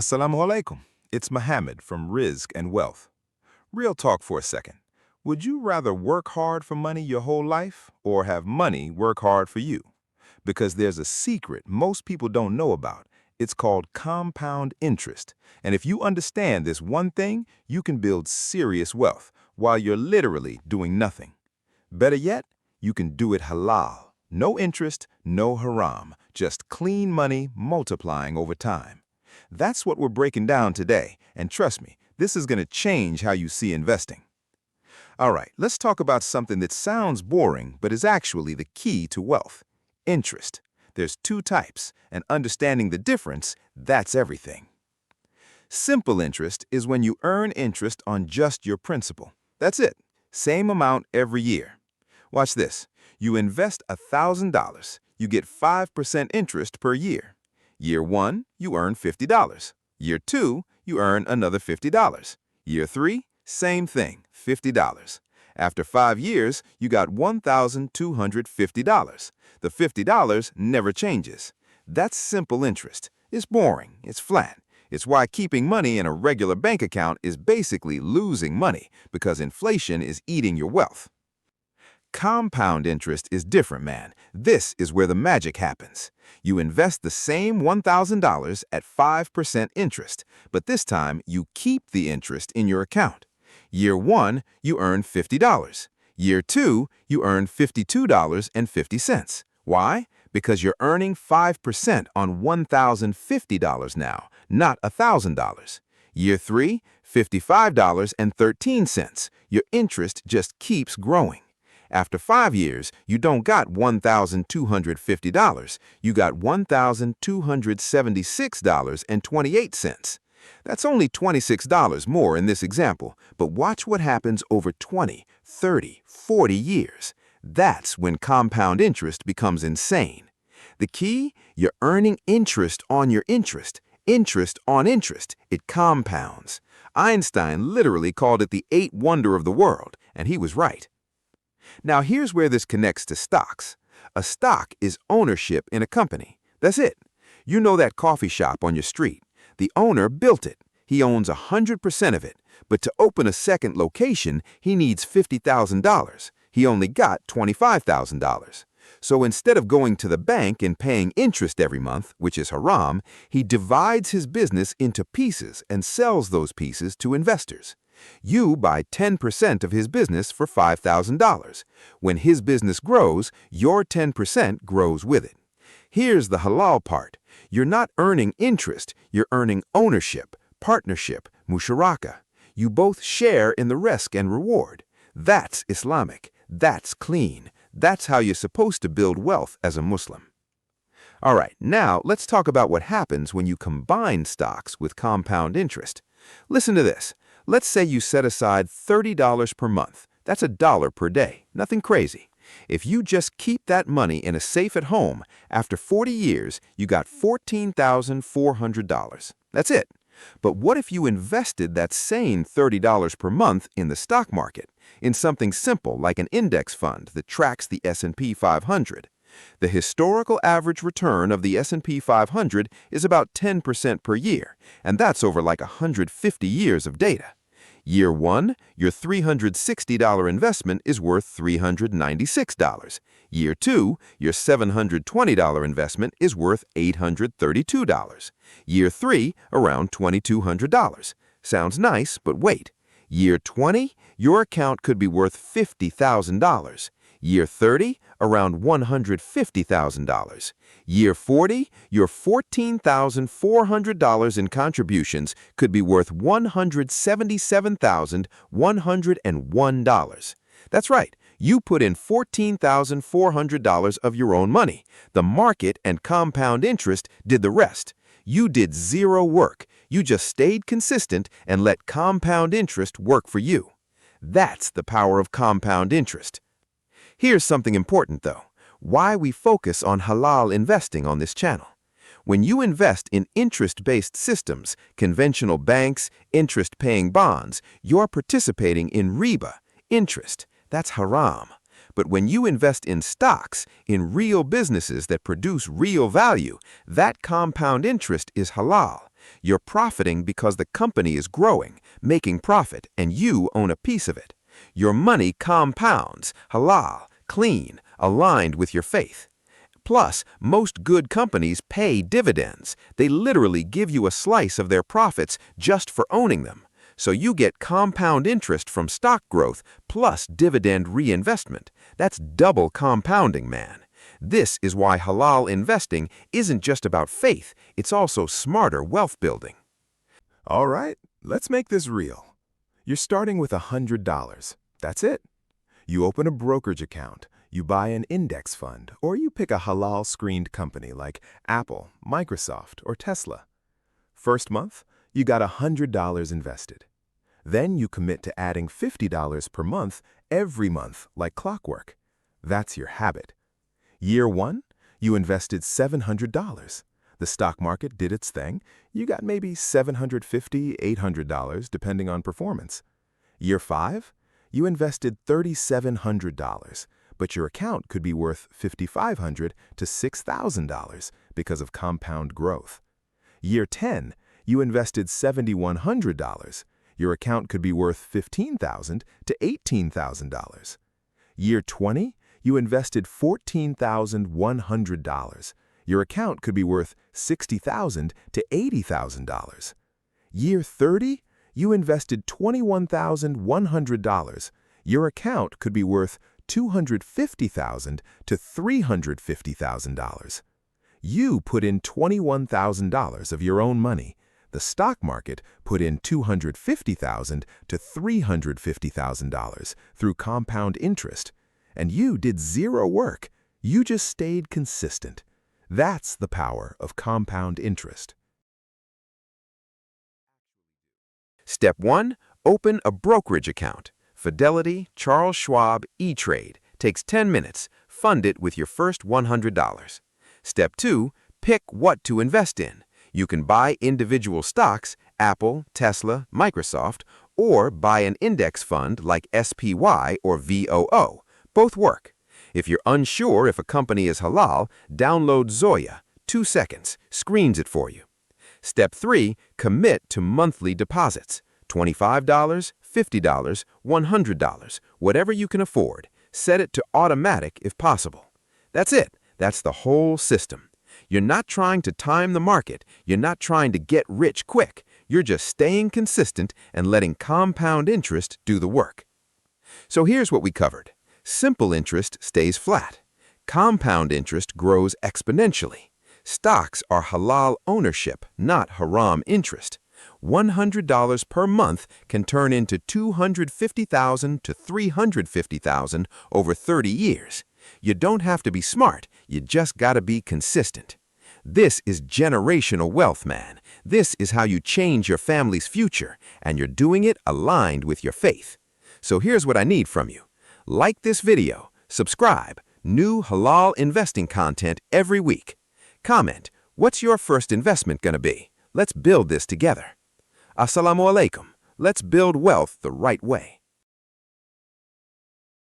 Assalamu alaikum. It's Mohammed from Rizq&Wealth. Real talk for a second. Would you rather work hard for money your whole life or have money work hard for you? Because there's a secret most people don't know about. It's called compound interest. And if you understand this one thing, you can build serious wealth while you're literally doing nothing. Better yet, you can do it halal. No interest, no haram, just clean money multiplying over time. That's what we're breaking down today, and trust me, this is going to change how you see investing. All right, let's talk about something that sounds boring but is actually the key to wealth: interest. There's two types, and understanding the difference, that's everything. Simple interest is when you earn interest on just your principal. That's it, same amount every year. Watch this. You invest $1,000. You get 5% interest per year. Year 1, you earn $50. Year 2, you earn another $50. Year 3, same thing, $50. After 5 years, you got $1,250. The $50 never changes. That's simple interest. It's boring, it's flat. It's why keeping money in a regular bank account is basically losing money because inflation is eating your wealth. Compound interest is different, man. This is where the magic happens. You invest the same $1,000 at 5% interest, but this time you keep the interest in your account. Year 1, you earn $50. Year 2, you earn $52.50. Why? Because you're earning 5% on $1,050 now, not $1,000. Year 3, $55.13. Your interest just keeps growing. After 5 years, you don't got $1,250. You got $1,276.28. That's only $26 more in this example, but watch what happens over 20, 30, 40 years. That's when compound interest becomes insane. The key? You're earning interest on your interest. Interest on interest. It compounds. Einstein literally called it the eighth wonder of the world, and he was right. Now here's where this connects to stocks. A stock is ownership in a company. That's it. You know that coffee shop on your street. The owner built it. He owns 100% of it. But to open a second location, he needs $50,000. He only got $25,000. So instead of going to the bank and paying interest every month, which is haram, he divides his business into pieces and sells those pieces to investors. You buy 10% of his business for $5,000. When his business grows, your 10% grows with it. Here's the halal part. You're not earning interest, you're earning ownership, partnership, musharaka. You both share in the risk and reward. That's Islamic. That's clean. That's how you're supposed to build wealth as a Muslim. All right, now let's talk about what happens when you combine stocks with compound interest. Listen to this. Let's say you set aside $30 per month. That's $1 per day. Nothing crazy. If you just keep that money in a safe at home, after 40 years, you got $14,400. That's it. But what if you invested that same $30 per month in the stock market, in something simple like an index fund that tracks the S&P 500? The historical average return of the S&P 500 is about 10% per year, and that's over like 150 years of data. Year 1, your $360 investment is worth $396. Year 2, your $720 investment is worth $832. Year 3, around $2,200. Sounds nice, but wait. Year 20, your account could be worth $50,000. Year 30, around $150,000. Year 40, your $14,400 in contributions could be worth $177,101. That's right, you put in $14,400 of your own money. The market and compound interest did the rest. You did zero work. You just stayed consistent and let compound interest work for you. That's the power of compound interest. Here's something important, though. Why we focus on halal investing on this channel. When you invest in interest-based systems, conventional banks, interest-paying bonds, you're participating in riba, interest. That's haram. But when you invest in stocks, in real businesses that produce real value, that compound interest is halal. You're profiting because the company is growing, making profit, and you own a piece of it. Your money compounds, halal, clean, aligned with your faith. Plus, most good companies pay dividends. They literally give you a slice of their profits just for owning them. So you get compound interest from stock growth plus dividend reinvestment. That's double compounding, man. This is why halal investing isn't just about faith, it's also smarter wealth building. All right, let's make this real. You're starting with $100. That's it. You open a brokerage account, you buy an index fund, or you pick a halal-screened company like Apple, Microsoft, or Tesla. First month, you got $100 invested. Then you commit to adding $50 per month every month like clockwork. That's your habit. Year 1, you invested $700. The stock market did its thing. You got maybe $750, $800 depending on performance. Year 5, you invested $3,700, but your account could be worth $5,500 to $6,000 because of compound growth. Year 10, you invested $7,100. Your account could be worth $15,000 to $18,000. Year 20, you invested $14,100. Your account could be worth $60,000 to $80,000. Year 30, you invested $21,100. Your account could be worth $250,000 to $350,000. You put in $21,000 of your own money. The stock market put in $250,000 to $350,000 through compound interest. And you did zero work. You just stayed consistent. That's the power of compound interest. Step 1. Open a brokerage account. Fidelity, Charles Schwab, E-Trade. Takes 10 minutes. Fund it with your first $100. Step 2. Pick what to invest in. You can buy individual stocks, Apple, Tesla, Microsoft, or buy an index fund like SPY or VOO. Both work. If you're unsure if a company is halal, download Zoya. 2 seconds. Screens it for you. Step 3. Commit to monthly deposits. $25, $50, $100, whatever you can afford. Set it to automatic if possible. That's it. That's the whole system. You're not trying to time the market. You're not trying to get rich quick. You're just staying consistent and letting compound interest do the work. So here's what we covered. Simple interest stays flat. Compound interest grows exponentially. Stocks are halal ownership, not haram interest. $100 per month can turn into $250,000 to $350,000 over 30 years. You don't have to be smart, you just gotta be consistent. This is generational wealth, man. This is how you change your family's future, and you're doing it aligned with your faith. So here's what I need from you. Like this video, subscribe, new halal investing content every week. Comment, what's your first investment gonna be? Let's build this together. Assalamu alaikum. Let's build wealth the right way.